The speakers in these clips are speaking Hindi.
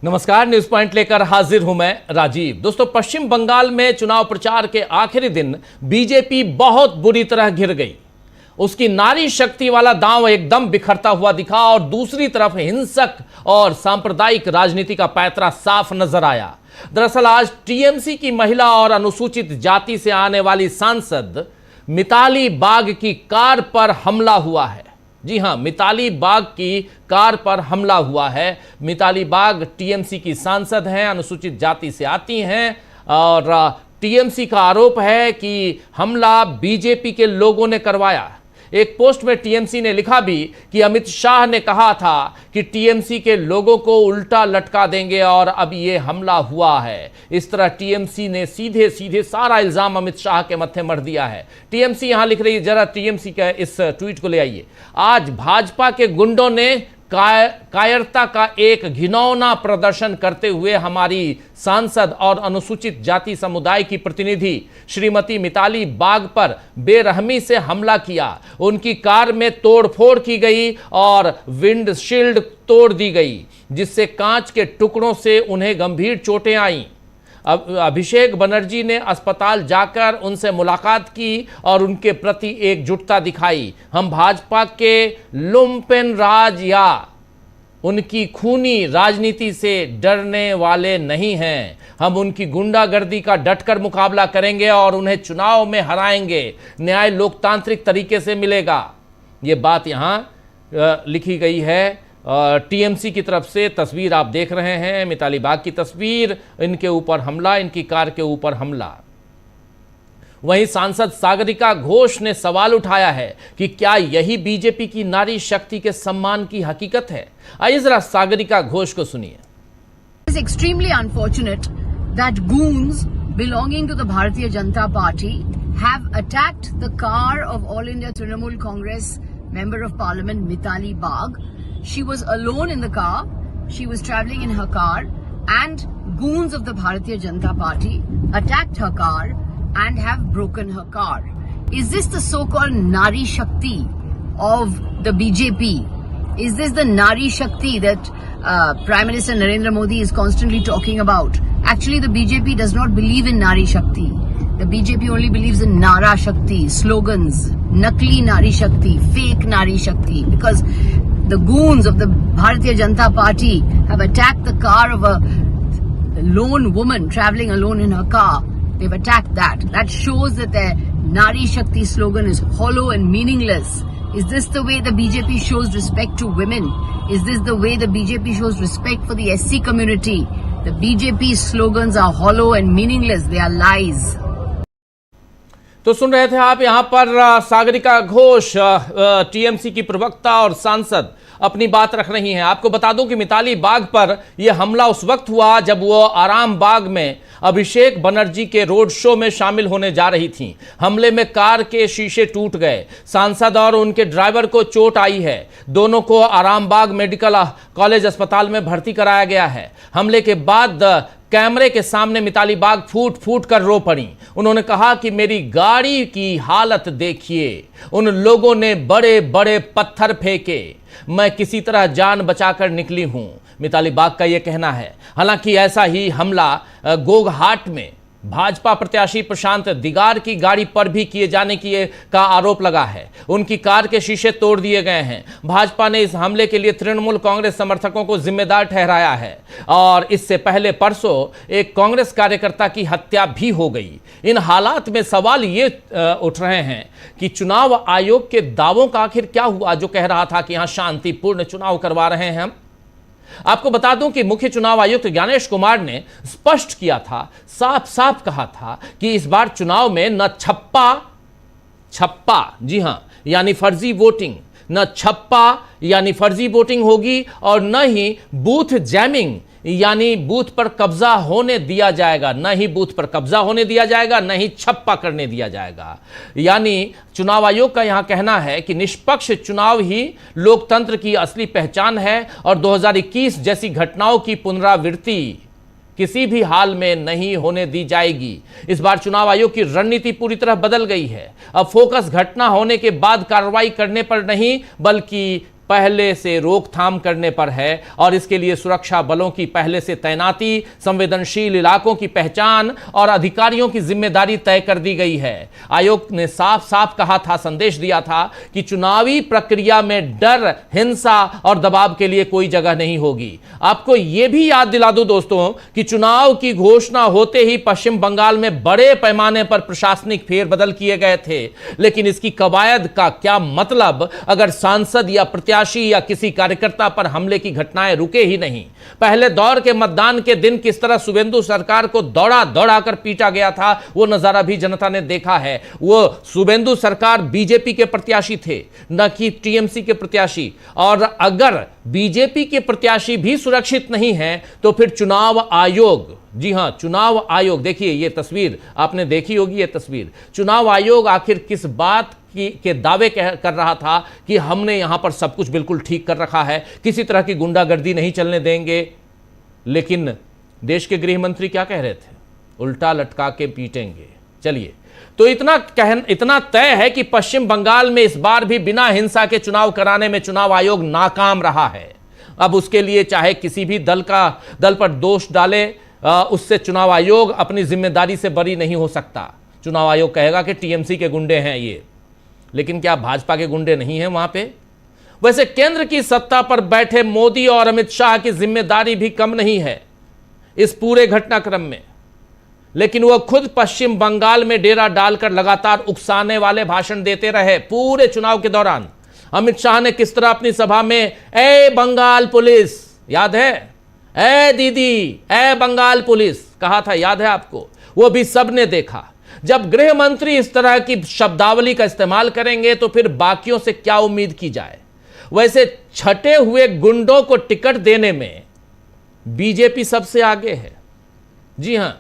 नमस्कार, न्यूज पॉइंट लेकर हाजिर हूं मैं राजीव। दोस्तों, पश्चिम बंगाल में चुनाव प्रचार के आखिरी दिन बीजेपी बहुत बुरी तरह घिर गई। उसकी नारी शक्ति वाला दांव एकदम बिखरता हुआ दिखा और दूसरी तरफ हिंसक और सांप्रदायिक राजनीति का पैंतरा साफ नजर आया। दरअसल आज टीएमसी की महिला और अनुसूचित जाति से आने वाली सांसद मिताली बाग की कार पर हमला हुआ है। जी हां, मिताली बाग की कार पर हमला हुआ है। मिताली बाग टीएमसी की सांसद हैं, अनुसूचित जाति से आती हैं और टीएमसी का आरोप है कि हमला बीजेपी के लोगों ने करवाया। एक पोस्ट में टीएमसी ने लिखा भी कि अमित शाह ने कहा था कि टीएमसी के लोगों को उल्टा लटका देंगे और अब ये हमला हुआ है। इस तरह टीएमसी ने सीधे सीधे सारा इल्जाम अमित शाह के मत्थे मढ़ दिया है। टीएमसी यहां लिख रही है, जरा टीएमसी का इस ट्वीट को ले आइए। आज भाजपा के गुंडों ने कायरता का एक घिनौना प्रदर्शन करते हुए हमारी सांसद और अनुसूचित जाति समुदाय की प्रतिनिधि श्रीमती मिताली बाग पर बेरहमी से हमला किया। उनकी कार में तोड़फोड़ की गई और विंडशील्ड तोड़ दी गई, जिससे कांच के टुकड़ों से उन्हें गंभीर चोटें आईं। अभिषेक बनर्जी ने अस्पताल जाकर उनसे मुलाकात की और उनके प्रति एकजुटता दिखाई। हम भाजपा के लुम्पेन राज या उनकी खूनी राजनीति से डरने वाले नहीं हैं। हम उनकी गुंडागर्दी का डटकर मुकाबला करेंगे और उन्हें चुनाव में हराएंगे। न्याय लोकतांत्रिक तरीके से मिलेगा। ये बात यहां लिखी गई है। टीएमसी की तरफ से तस्वीर आप देख रहे हैं, मिताली बाग की तस्वीर, इनके ऊपर हमला, इनकी कार के ऊपर हमला। वहीं सांसद सागरिका घोष ने सवाल उठाया है कि क्या यही बीजेपी की नारी शक्ति के सम्मान की हकीकत है। आइए जरा सागरिका घोष को सुनिए। It's extremely unfortunate that goons belonging to the Bharatiya Janata Party have attacked the car of All India Trinamool Congress Member of Parliament Mitali Bagh. She was alone in the car. She was traveling in her car, and goons of the Bharatiya Janata Party attacked her car and have broken her car. Is this the so-called Nari Shakti of the BJP? Is this the Nari Shakti that Prime Minister Narendra Modi is constantly talking about? Actually, the BJP does not believe in Nari Shakti. The BJP only believes in Nara Shakti, slogans, Nakli Nari Shakti, fake Nari Shakti, because the goons of the Bharatiya Janata Party have attacked the car of a lone woman traveling alone in her car. They've attacked that. That shows that their Nari Shakti slogan is hollow and meaningless. Is this the way the BJP shows respect to women? Is this the way the BJP shows respect for the SC community? The BJP slogans are hollow and meaningless. They are lies. तो सुन रहे थे आप यहां पर सागरिका घोष, टीएमसी की प्रवक्ता और सांसद, अपनी बात रख रही हैं। आपको बता दूं कि मिताली बाग पर यह हमला उस वक्त हुआ जब वो आराम बाग में अभिषेक बनर्जी के रोड शो में शामिल होने जा रही थीं। हमले में कार के शीशे टूट गए। सांसद और उनके ड्राइवर को चोट आई है। दोनों को आराम बाग मेडिकल कॉलेज अस्पताल में भर्ती कराया गया है। हमले के बाद कैमरे के सामने मिताली बाग फूट फूट कर रो पड़ी। उन्होंने कहा कि मेरी गाड़ी की हालत देखिए, उन लोगों ने बड़े बड़े पत्थर फेंके, मैं किसी तरह जान बचाकर निकली हूं। मिताली बाग का यह कहना है। हालांकि ऐसा ही हमला गोघाट में भाजपा प्रत्याशी प्रशांत दिगार की गाड़ी पर भी किए जाने का आरोप लगा है। उनकी कार के शीशे तोड़ दिए गए हैं। भाजपा ने इस हमले के लिए तृणमूल कांग्रेस समर्थकों को जिम्मेदार ठहराया है और इससे पहले परसों एक कांग्रेस कार्यकर्ता की हत्या भी हो गई। इन हालात में सवाल ये उठ रहे हैं कि चुनाव आयोग के दावों का आखिर क्या हुआ, जो कह रहा था कि यहां शांतिपूर्ण चुनाव करवा रहे हैं हम। आपको बता दूं कि मुख्य चुनाव आयुक्त ज्ञानेश कुमार ने स्पष्ट किया था, साफ साफ कहा था कि इस बार चुनाव में न छप्पा, जी हां, यानी फर्जी वोटिंग, न छप्पा यानी फर्जी वोटिंग होगी और न ही बूथ जैमिंग यानी बूथ पर कब्जा होने दिया जाएगा। न ही बूथ पर कब्जा होने दिया जाएगा, न ही छप्पा करने दिया जाएगा। यानी चुनाव आयोग का यहां कहना है कि निष्पक्ष चुनाव ही लोकतंत्र की असली पहचान है और 2021 जैसी घटनाओं की पुनरावृत्ति किसी भी हाल में नहीं होने दी जाएगी। इस बार चुनाव आयोग की रणनीति पूरी तरह बदल गई है। अब फोकस घटना होने के बाद कार्रवाई करने पर नहीं, बल्कि पहले से रोकथाम करने पर है और इसके लिए सुरक्षा बलों की पहले से तैनाती, संवेदनशील इलाकों की पहचान और अधिकारियों की जिम्मेदारी तय कर दी गई है। आयोग ने साफ साफ कहा था, संदेश दिया था कि चुनावी प्रक्रिया में डर, हिंसा और दबाव के लिए कोई जगह नहीं होगी। आपको यह भी याद दिला दूं दोस्तों कि चुनाव की घोषणा होते ही पश्चिम बंगाल में बड़े पैमाने पर प्रशासनिक फेरबदल किए गए थे, लेकिन इसकी कवायद का क्या मतलब अगर सांसद या प्रत्याशी या किसी कार्यकर्ता पर हमले की घटनाएं रुके ही नहीं। पहले दौर के मतदान के दिन किस तरह शुभेंदु सरकार को दौड़ा दौड़ा कर पीटा गया था, वो नजारा भी जनता ने देखा है। वो शुभेंदु सरकार बीजेपी के प्रत्याशी थे, न कि टीएमसी के प्रत्याशी। और अगर बीजेपी के प्रत्याशी भी सुरक्षित नहीं है तो फिर चुनाव आयोग, जी हां, चुनाव आयोग, देखिए ये तस्वीर आपने देखी होगी, ये तस्वीर चुनाव आयोग आखिर किस बात के दावे कर रहा था कि हमने यहां पर सब कुछ बिल्कुल ठीक कर रखा है, किसी तरह की गुंडागर्दी नहीं चलने देंगे। लेकिन देश के गृह मंत्री क्या कह रहे थे? उल्टा लटका के पीटेंगे। चलिए, तो इतना तय है कि पश्चिम बंगाल में इस बार भी बिना हिंसा के चुनाव कराने में चुनाव आयोग नाकाम रहा है। अब उसके लिए चाहे किसी भी दल पर दोष डाले, उससे चुनाव आयोग अपनी जिम्मेदारी से बरी नहीं हो सकता। चुनाव आयोग कहेगा कि टीएमसी के गुंडे हैं ये, लेकिन क्या भाजपा के गुंडे नहीं हैं वहां पे? वैसे केंद्र की सत्ता पर बैठे मोदी और अमित शाह की जिम्मेदारी भी कम नहीं है इस पूरे घटनाक्रम में, लेकिन वह खुद पश्चिम बंगाल में डेरा डालकर लगातार उकसाने वाले भाषण देते रहे पूरे चुनाव के दौरान। अमित शाह ने किस तरह अपनी सभा में ए बंगाल पुलिस, याद है, ए दीदी, ए बंगाल पुलिस कहा था, याद है आपको? वो भी सबने देखा। जब गृह मंत्री इस तरह की शब्दावली का इस्तेमाल करेंगे तो फिर बाकियों से क्या उम्मीद की जाए? वैसे छटे हुए गुंडों को टिकट देने में बीजेपी सबसे आगे है। जी हां,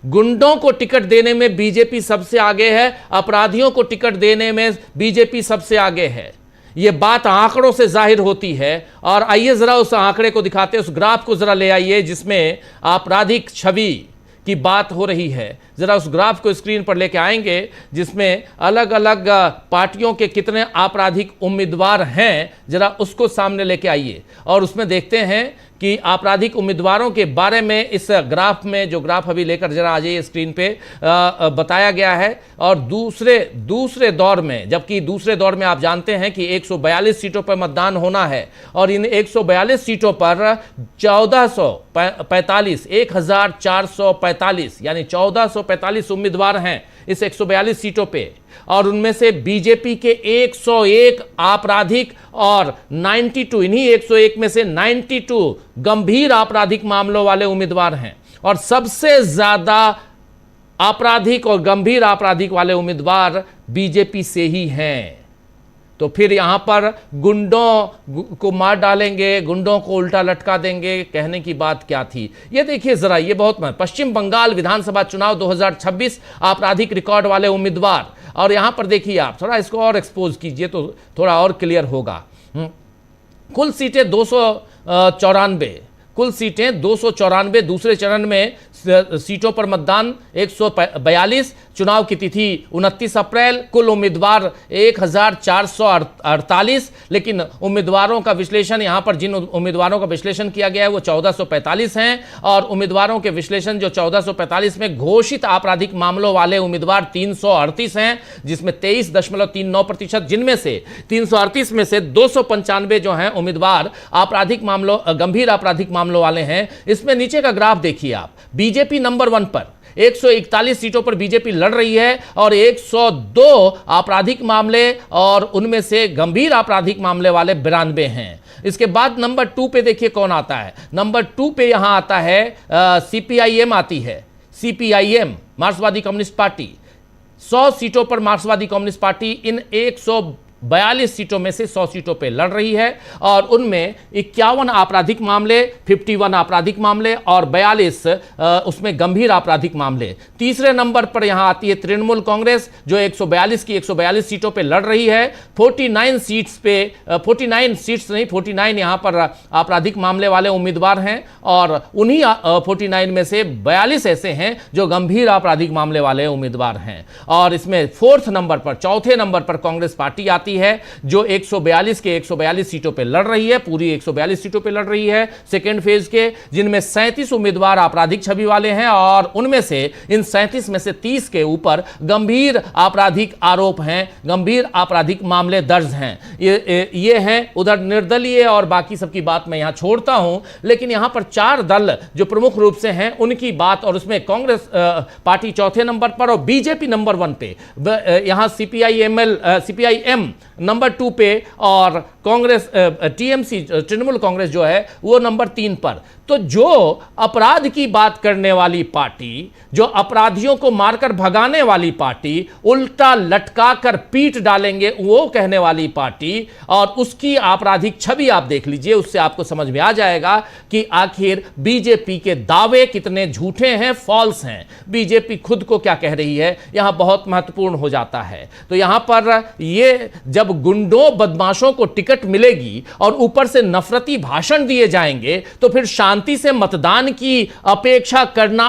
गुंडों को टिकट देने में बीजेपी सबसे आगे है, अपराधियों को टिकट देने में बीजेपी सबसे आगे है। यह बात आंकड़ों से जाहिर होती है। और आइए जरा उस आंकड़े को दिखाते हैं, उस ग्राफ को जरा ले आइए जिसमें आपराधिक छवि की बात हो रही है। जरा उस ग्राफ को स्क्रीन पर लेके आएंगे जिसमें अलग अलग पार्टियों के कितने आपराधिक उम्मीदवार हैं, जरा उसको सामने लेके आइए और उसमें देखते हैं कि आपराधिक उम्मीदवारों के बारे में इस ग्राफ में, जो ग्राफ अभी लेकर जरा आ जाइए स्क्रीन पे, बताया गया है। और दूसरे दौर में, जबकि दूसरे दौर में आप जानते हैं कि 142 सीटों पर मतदान होना है और इन 142 सीटों पर 1445 यानी 1445 उम्मीदवार हैं इस 142 सीटों पे, और उनमें से बीजेपी के 101 आपराधिक और 92, इन्हीं 101 में से 92 गंभीर आपराधिक मामलों वाले उम्मीदवार हैं। और सबसे ज्यादा आपराधिक और गंभीर आपराधिक वाले उम्मीदवार बीजेपी से ही हैं। तो फिर यहां पर गुंडों को मार डालेंगे, गुंडों को उल्टा लटका देंगे, कहने की बात क्या थी? ये देखिए जरा, ये बहुत पश्चिम बंगाल विधानसभा चुनाव 2026 आपराधिक रिकॉर्ड वाले उम्मीदवार। और यहां पर देखिए, आप थोड़ा इसको और एक्सपोज कीजिए तो थोड़ा और क्लियर होगा। कुल सीटें 294, कुल सीटें 294। दूसरे चरण में सीटों पर मतदान 142, चुनाव की तिथि 29 अप्रैल, कुल उम्मीदवार 1448। लेकिन उम्मीदवारों का विश्लेषण, यहां पर जिन उम्मीदवारों का विश्लेषण किया गया है वो 1445 हैं, और उम्मीदवारों के विश्लेषण जो 1445 में घोषित आपराधिक मामलों वाले उम्मीदवार 338 हैं, जिसमें 23.39%, जिनमें से 338 में से 295 जो हैं उम्मीदवार आपराधिक मामलों, गंभीर आपराधिक मामलों वाले हैं। इसमें नीचे का ग्राफ देखिए आप, बीजेपी नंबर 1 पर 141 सीटों पर बीजेपी लड़ रही है और 102 आपराधिक मामले, और उनमें से गंभीर आपराधिक मामले वाले 92 हैं। इसके बाद नंबर 2 पे देखिए कौन आता है। नंबर 2 पे यहां आता है सीपीआईएम आती है, सीपीआईएम मार्क्सवादी कम्युनिस्ट पार्टी। 100 सीटों पर मार्क्सवादी कम्युनिस्ट पार्टी इन 142 सीटों में से 100 सीटों पे लड़ रही है, और उनमें 51 आपराधिक मामले, 51 आपराधिक मामले और 42 उसमें गंभीर आपराधिक मामले। तीसरे नंबर पर यहां आती है तृणमूल कांग्रेस, जो 142 की 142 सीटों पे लड़ रही है। 49 सीट्स पे 49 सीट्स नहीं, 49 यहां पर आपराधिक मामले वाले उम्मीदवार हैं, और उन्हीं 49 में से 42 ऐसे हैं जो गंभीर आपराधिक मामले वाले उम्मीदवार हैं। और इसमें 4th नंबर पर, चौथे नंबर पर कांग्रेस पार्टी आती जाती है, जो 142 के 142 सीटों पे लड़ रही है, पूरी 142 सीटों पे लड़ रही है सेकेंड फेज के, जिनमें 37 उम्मीदवार आपराधिक छवि वाले हैं और उनमें से इन 37 में से 30 के ऊपर गंभीर आपराधिक आरोप हैं, गंभीर आपराधिक मामले दर्ज हैं। ये हैं। उधर निर्दलीय और बाकी सबकी बात मैं यहां छोड़ता हूं, लेकिन यहां पर 4 दल जो प्रमुख रूप से हैं उनकी बात, और उसमें कांग्रेस पार्टी चौथे नंबर पर और बीजेपी नंबर 1 पे, यहां सीपीआईएम नंबर 2 पे और कांग्रेस टीएमसी तृणमूल कांग्रेस जो है वो नंबर 3 पर। तो जो अपराध की बात करने वाली पार्टी, जो अपराधियों को मारकर भगाने वाली पार्टी, उल्टा लटका कर पीट डालेंगे वो कहने वाली पार्टी, और उसकी आपराधिक छवि आप देख लीजिए, उससे आपको समझ में आ जाएगा कि आखिर बीजेपी के दावे कितने झूठे हैं, फॉल्स हैं, बीजेपी खुद को क्या कह रही है, यहां बहुत महत्वपूर्ण हो जाता है। तो यहां पर ये जब गुंडों बदमाशों को टिकट मिलेगी और ऊपर से नफरती भाषण दिए जाएंगे, तो फिर शांति से मतदान की अपेक्षा करना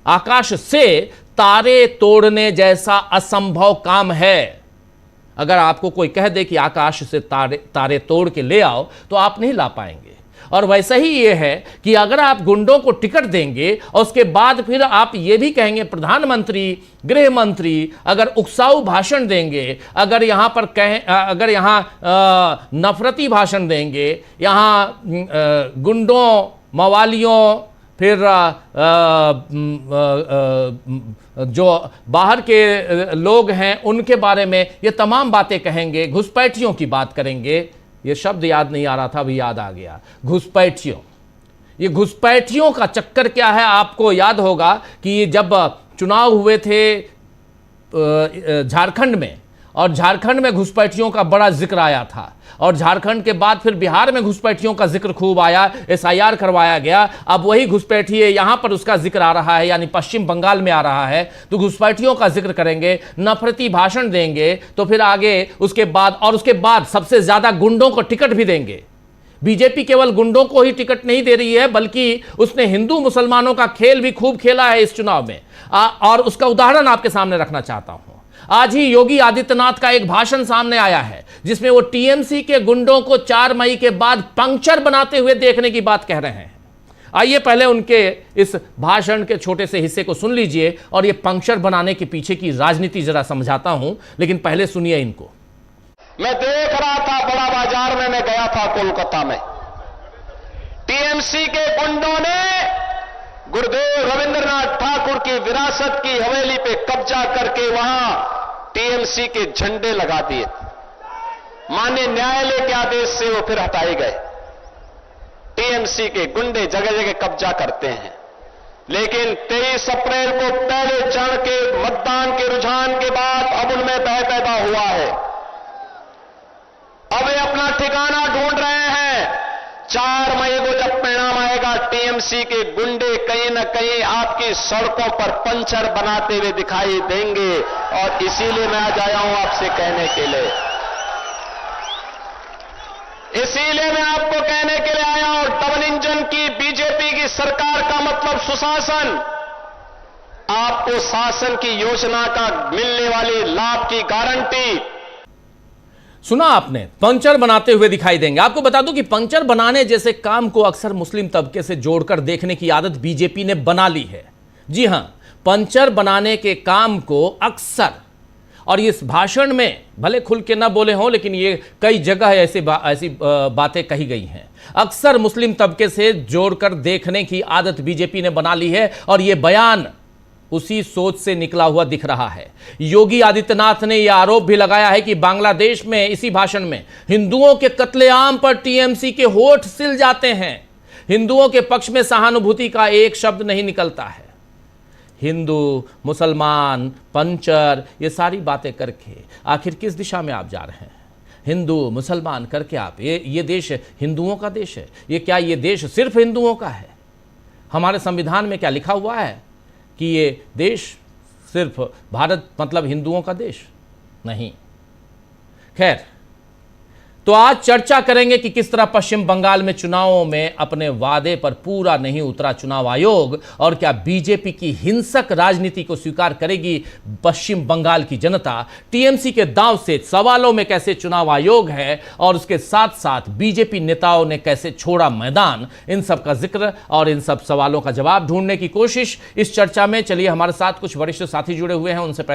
आकाश से तारे तोड़ने जैसा असंभव काम है। अगर आपको कोई कह दे कि आकाश से तारे तोड़ के ले आओ, तो आप नहीं ला पाएंगे। और वैसा ही ये है कि अगर आप गुंडों को टिकट देंगे और उसके बाद फिर आप ये भी कहेंगे प्रधानमंत्री, गृह मंत्री अगर उकसाऊ भाषण देंगे, अगर यहां पर अगर यहां नफरती भाषण देंगे, यहां गुंडों, मवालियों, फिर जो बाहर के लोग हैं उनके बारे में ये तमाम बातें कहेंगे, घुसपैठियों की बात करेंगे। ये शब्द याद नहीं आ रहा था, अभी याद आ गया, घुसपैठियों। ये घुसपैठियों का चक्कर क्या है, आपको याद होगा कि ये जब चुनाव हुए थे झारखंड में, और झारखंड में घुसपैठियों का बड़ा जिक्र आया था, और झारखंड के बाद फिर बिहार में घुसपैठियों का जिक्र खूब आया, एसआईआर करवाया गया। अब वही घुसपैठिए यहां पर उसका जिक्र आ रहा है, यानी पश्चिम बंगाल में आ रहा है, तो घुसपैठियों का जिक्र करेंगे, नफरती भाषण देंगे, तो फिर आगे उसके बाद सबसे ज्यादा गुंडों को टिकट भी देंगे। बीजेपी केवल गुंडों को ही टिकट नहीं दे रही है, बल्कि उसने हिंदू मुसलमानों का खेल भी खूब खेला है इस चुनाव में, और उसका उदाहरण आपके सामने रखना चाहता हूं। आज ही योगी आदित्यनाथ का एक भाषण सामने आया है जिसमें वो टीएमसी के गुंडों को 4 मई के बाद पंक्चर बनाते हुए देखने की बात कह रहे हैं। आइए पहले उनके इस भाषण के छोटे से हिस्से को सुन लीजिए और ये पंक्चर बनाने के पीछे की राजनीति जरा समझाता हूं, लेकिन पहले सुनिए इनको। मैं देख रहा था बड़ा बाजार में, मैं गया था कोलकाता में, टीएमसी के गुंडों ने गुरुदेव रविंद्रनाथ ठाकुर की विरासत की हवेली पे कब्जा करके वहां टीएमसी के झंडे लगा दिए। माननीय न्यायालय के आदेश से वो फिर हटाए गए। टीएमसी के गुंडे जगह जगह कब्जा करते हैं, लेकिन 23 अप्रैल को पहले चरण के मतदान के रुझान के बाद अब उनमें भय पैदा हुआ है। अब वे अपना ठिकाना ढूंढ रहे हैं। 4 मई को जब परिणाम आएगा, टीएमसी के गुंडे कहीं न कहीं आपकी सड़कों पर पंचर बनाते हुए दिखाई देंगे, और इसीलिए मैं आज आया हूं आपसे कहने के लिए, इसीलिए मैं आपको कहने के लिए आया हूं, डबल इंजन की बीजेपी की सरकार का मतलब सुशासन। आपको शासन की योजना का मिलने वाली लाभ की गारंटी। सुना आपने, पंचर बनाते हुए दिखाई देंगे। आपको बता दूं कि पंचर बनाने जैसे काम को अक्सर मुस्लिम तबके से जोड़कर देखने की आदत बीजेपी ने बना ली है। जी हां, पंचर बनाने के काम को अक्सर, और इस भाषण में भले खुल के ना बोले हों, लेकिन ये कई जगह ऐसी बातें कही गई हैं, अक्सर मुस्लिम तबके से जोड़कर देखने की आदत बीजेपी ने बना ली है, और यह बयान उसी सोच से निकला हुआ दिख रहा है। योगी आदित्यनाथ ने यह आरोप भी लगाया है कि बांग्लादेश में, इसी भाषण में, हिंदुओं के कत्लेआम पर टीएमसी के होठ सिल जाते हैं। हिंदुओं के पक्ष में सहानुभूति का एक शब्द नहीं निकलता है। हिंदू, मुसलमान, पंचर, ये सारी बातें करके आखिर किस दिशा में आप जा रहे हैं? हिंदू मुसलमान करके आप, ये देश हिंदुओं का देश है? ये क्या ये देश सिर्फ हिंदुओं का है? हमारे संविधान में क्या लिखा हुआ है कि ये देश सिर्फ भारत मतलब हिंदुओं का देश? नहीं। खैर, तो आज चर्चा करेंगे कि किस तरह पश्चिम बंगाल में चुनावों में अपने वादे पर पूरा नहीं उतरा चुनाव आयोग, और क्या बीजेपी की हिंसक राजनीति को स्वीकार करेगी पश्चिम बंगाल की जनता। टीएमसी के दांव से सवालों में कैसे चुनाव आयोग है और उसके साथ साथ बीजेपी नेताओं ने कैसे छोड़ा मैदान, इन सब का जिक्र और इन सब सवालों का जवाब ढूंढने की कोशिश इस चर्चा में। चलिए, हमारे साथ कुछ वरिष्ठ साथी जुड़े हुए हैं, उनसे